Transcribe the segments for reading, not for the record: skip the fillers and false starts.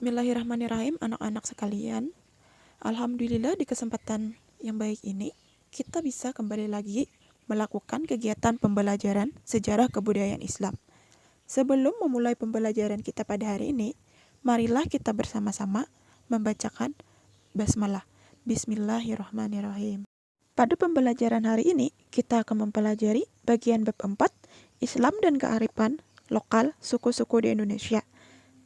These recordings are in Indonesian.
Bismillahirrahmanirrahim, anak-anak sekalian. Alhamdulillah di kesempatan yang baik ini, kita bisa kembali lagi melakukan kegiatan pembelajaran sejarah kebudayaan Islam. Sebelum memulai pembelajaran kita pada hari ini, marilah kita bersama-sama membacakan basmalah. Bismillahirrahmanirrahim. Pada pembelajaran hari ini, kita akan mempelajari bagian bab 4, Islam dan kearifan lokal suku-suku di Indonesia,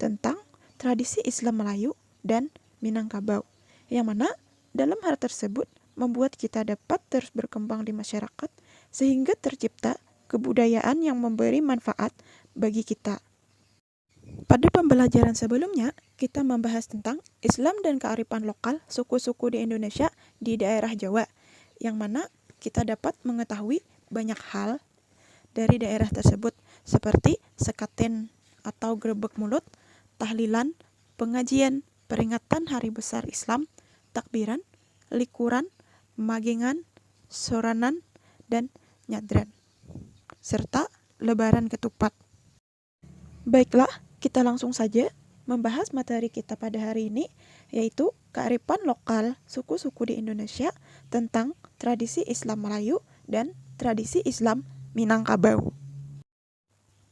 tentang tradisi Islam Melayu dan Minangkabau, yang mana dalam hal tersebut membuat kita dapat terus berkembang di masyarakat sehingga tercipta kebudayaan yang memberi manfaat bagi kita. Pada pembelajaran sebelumnya, kita membahas tentang Islam dan kearifan lokal suku-suku di Indonesia di daerah Jawa, yang mana kita dapat mengetahui banyak hal dari daerah tersebut, seperti sekaten atau grebek mulut, tahlilan, pengajian, peringatan hari besar Islam, takbiran, likuran, magengan, soranan, dan nyadran, serta lebaran ketupat. Baiklah, kita langsung saja membahas materi kita pada hari ini, yaitu kearifan lokal suku-suku di Indonesia tentang tradisi Islam Melayu dan tradisi Islam Minangkabau.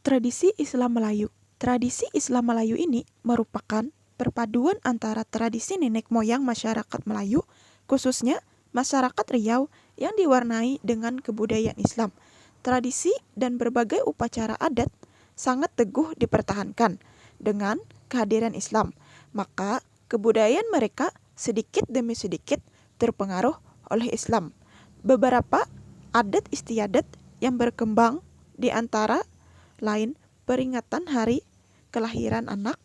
Tradisi Islam Melayu. Tradisi Islam Melayu ini merupakan perpaduan antara tradisi nenek moyang masyarakat Melayu, khususnya masyarakat Riau, yang diwarnai dengan kebudayaan Islam. Tradisi dan berbagai upacara adat sangat teguh dipertahankan dengan kehadiran Islam. Maka kebudayaan mereka sedikit demi sedikit terpengaruh oleh Islam. Beberapa adat istiadat yang berkembang di antara lain peringatan hari kelahiran anak,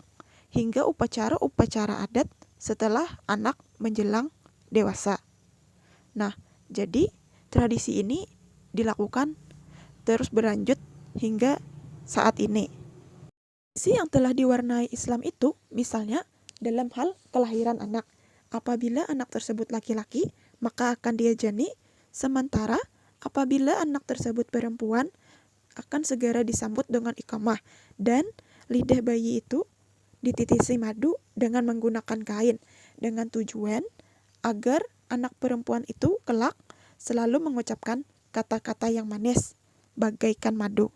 hingga upacara-upacara adat setelah anak menjelang dewasa. Nah, jadi tradisi ini dilakukan terus berlanjut hingga saat ini. Tradisi yang telah diwarnai Islam itu, misalnya dalam hal kelahiran anak. Apabila anak tersebut laki-laki, maka akan diajani, sementara apabila anak tersebut perempuan, akan segera disambut dengan iqamah, dan lidah bayi itu dititisi madu dengan menggunakan kain, dengan tujuan agar anak perempuan itu kelak selalu mengucapkan kata-kata yang manis bagaikan madu.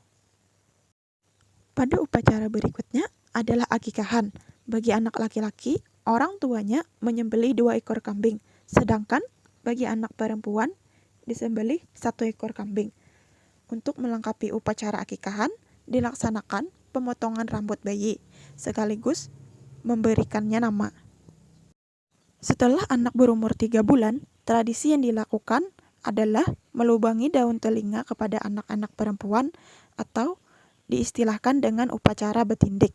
Pada upacara berikutnya adalah akikahan. Bagi anak laki-laki, orang tuanya menyembelih 2 ekor kambing, sedangkan bagi anak perempuan disembelih 1 ekor kambing. Untuk melengkapi upacara akikahan, dilaksanakan pemotongan rambut bayi, sekaligus memberikannya nama. Setelah anak berumur 3 bulan, tradisi yang dilakukan adalah melubangi daun telinga kepada anak-anak perempuan atau diistilahkan dengan upacara betindik.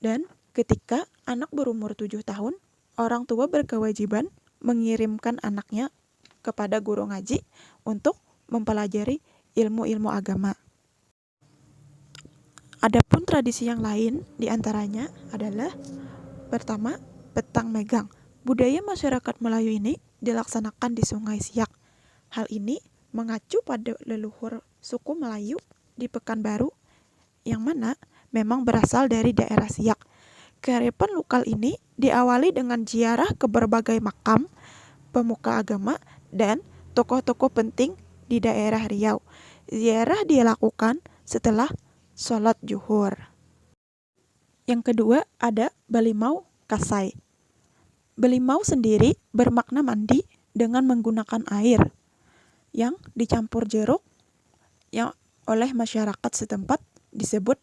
Dan ketika anak berumur 7 tahun, orang tua berkewajiban mengirimkan anaknya kepada guru ngaji untuk mempelajari ilmu-ilmu agama. Adapun tradisi yang lain diantaranya adalah pertama, petang megang. Budaya masyarakat Melayu ini dilaksanakan di Sungai Siak. Hal ini mengacu pada leluhur suku Melayu di Pekanbaru, yang mana memang berasal dari daerah Siak. Kearifan lokal ini diawali dengan ziarah ke berbagai makam, pemuka agama, dan tokoh-tokoh penting di daerah Riau. Ziarah dilakukan setelah sholat zuhur. Yang kedua ada Balimau Kasai. Balimau sendiri bermakna mandi dengan menggunakan air yang dicampur jeruk yang oleh masyarakat setempat disebut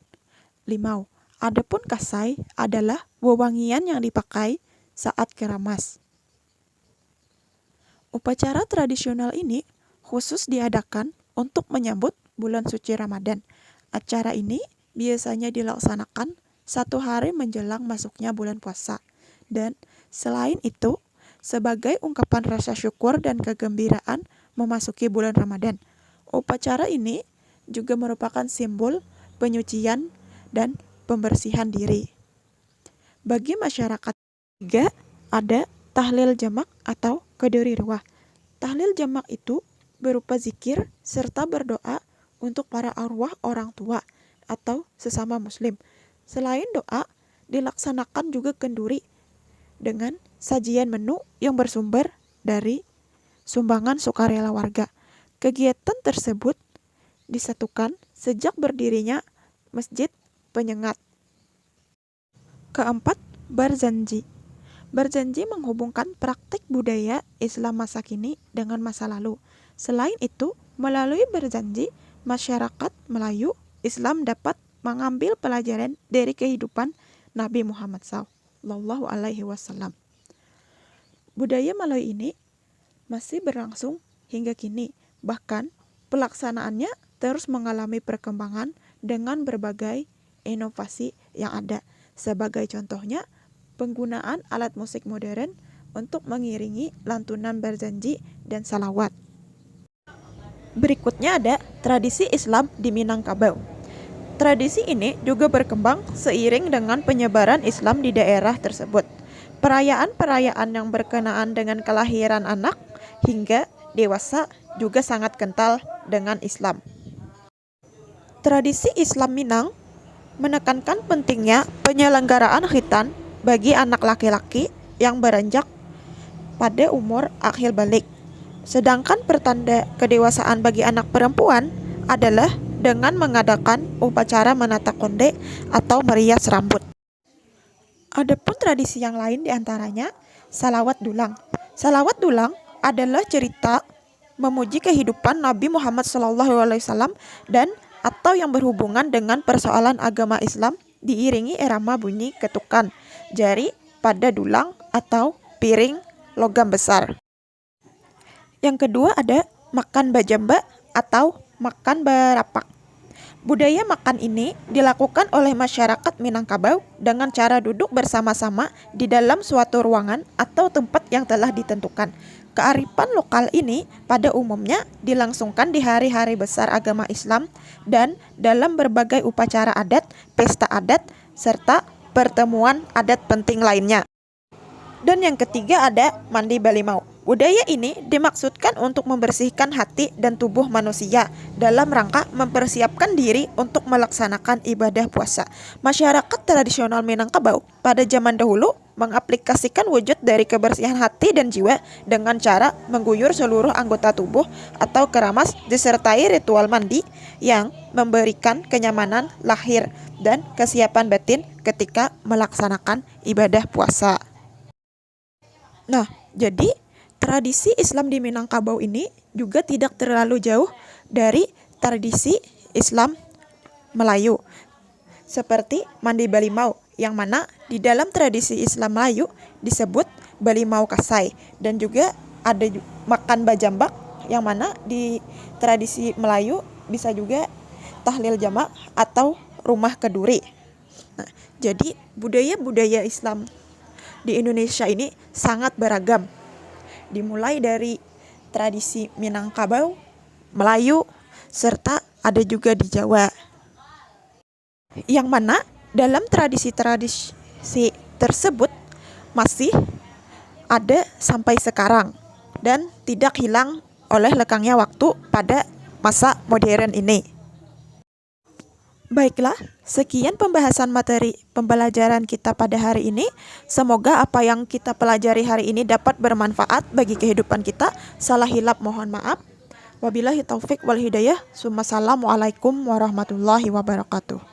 limau. Adapun kasai adalah wewangian yang dipakai saat keramas. Upacara tradisional ini khusus diadakan untuk menyambut bulan suci Ramadan. Acara ini biasanya dilaksanakan 1 hari menjelang masuknya bulan puasa. Dan selain itu, sebagai ungkapan rasa syukur dan kegembiraan memasuki bulan Ramadan. Upacara ini juga merupakan simbol penyucian dan pembersihan diri. Bagi masyarakat juga ada tahlil jamak atau keduri ruah. Tahlil jamak itu berupa zikir serta berdoa untuk para arwah orang tua atau sesama muslim. Selain doa, dilaksanakan juga kenduri dengan sajian menu yang bersumber dari sumbangan sukarela warga. Kegiatan tersebut disatukan sejak berdirinya Masjid Penyengat. Keempat, berjanji. Berjanji menghubungkan praktik budaya Islam masa kini dengan masa lalu. Selain itu, melalui berjanji, masyarakat Melayu Islam dapat mengambil pelajaran dari kehidupan Nabi Muhammad SAW. Budaya Melayu ini masih berlangsung hingga kini. Bahkan pelaksanaannya terus mengalami perkembangan dengan berbagai inovasi yang ada. Sebagai contohnya, penggunaan alat musik modern untuk mengiringi lantunan berjanji dan salawat. Berikutnya ada tradisi Islam di Minangkabau. Tradisi ini juga berkembang seiring dengan penyebaran Islam di daerah tersebut. Perayaan-perayaan yang berkenaan dengan kelahiran anak hingga dewasa juga sangat kental dengan Islam. Tradisi Islam Minang menekankan pentingnya penyelenggaraan khitan bagi anak laki-laki yang beranjak pada umur akhir balik. Sedangkan pertanda kedewasaan bagi anak perempuan adalah dengan mengadakan upacara menata konde atau merias rambut. Adapun tradisi yang lain diantaranya salawat dulang. Salawat dulang adalah cerita memuji kehidupan Nabi Muhammad SAW dan atau yang berhubungan dengan persoalan agama Islam diiringi irama bunyi ketukan jari pada dulang atau piring logam besar. Yang kedua ada makan bajamba atau makan barapak. Budaya makan ini dilakukan oleh masyarakat Minangkabau dengan cara duduk bersama-sama di dalam suatu ruangan atau tempat yang telah ditentukan. Kearifan lokal ini pada umumnya dilangsungkan di hari-hari besar agama Islam dan dalam berbagai upacara adat, pesta adat, serta pertemuan adat penting lainnya. Dan yang ketiga ada mandi balimau. Budaya ini dimaksudkan untuk membersihkan hati dan tubuh manusia dalam rangka mempersiapkan diri untuk melaksanakan ibadah puasa. Masyarakat tradisional Minangkabau pada zaman dahulu mengaplikasikan wujud dari kebersihan hati dan jiwa dengan cara mengguyur seluruh anggota tubuh atau keramas disertai ritual mandi yang memberikan kenyamanan lahir dan kesiapan batin ketika melaksanakan ibadah puasa. Nah, jadi tradisi Islam di Minangkabau ini juga tidak terlalu jauh dari tradisi Islam Melayu. Seperti mandi balimau, yang mana di dalam tradisi Islam Melayu disebut balimau kasai. Dan juga ada makan bajambak, yang mana di tradisi Melayu bisa juga tahlil jamak atau rumah keduri. Nah, jadi budaya-budaya Islam di Indonesia ini sangat beragam. Dimulai dari tradisi Minangkabau, Melayu, serta ada juga di Jawa. Yang mana dalam tradisi-tradisi tersebut masih ada sampai sekarang dan tidak hilang oleh lekangnya waktu pada masa modern ini. Baiklah, sekian pembahasan materi pembelajaran kita pada hari ini. Semoga apa yang kita pelajari hari ini dapat bermanfaat bagi kehidupan kita. Salah hilap mohon maaf. Wabillahi taufik wal hidayah. Assalamualaikum warahmatullahi wabarakatuh.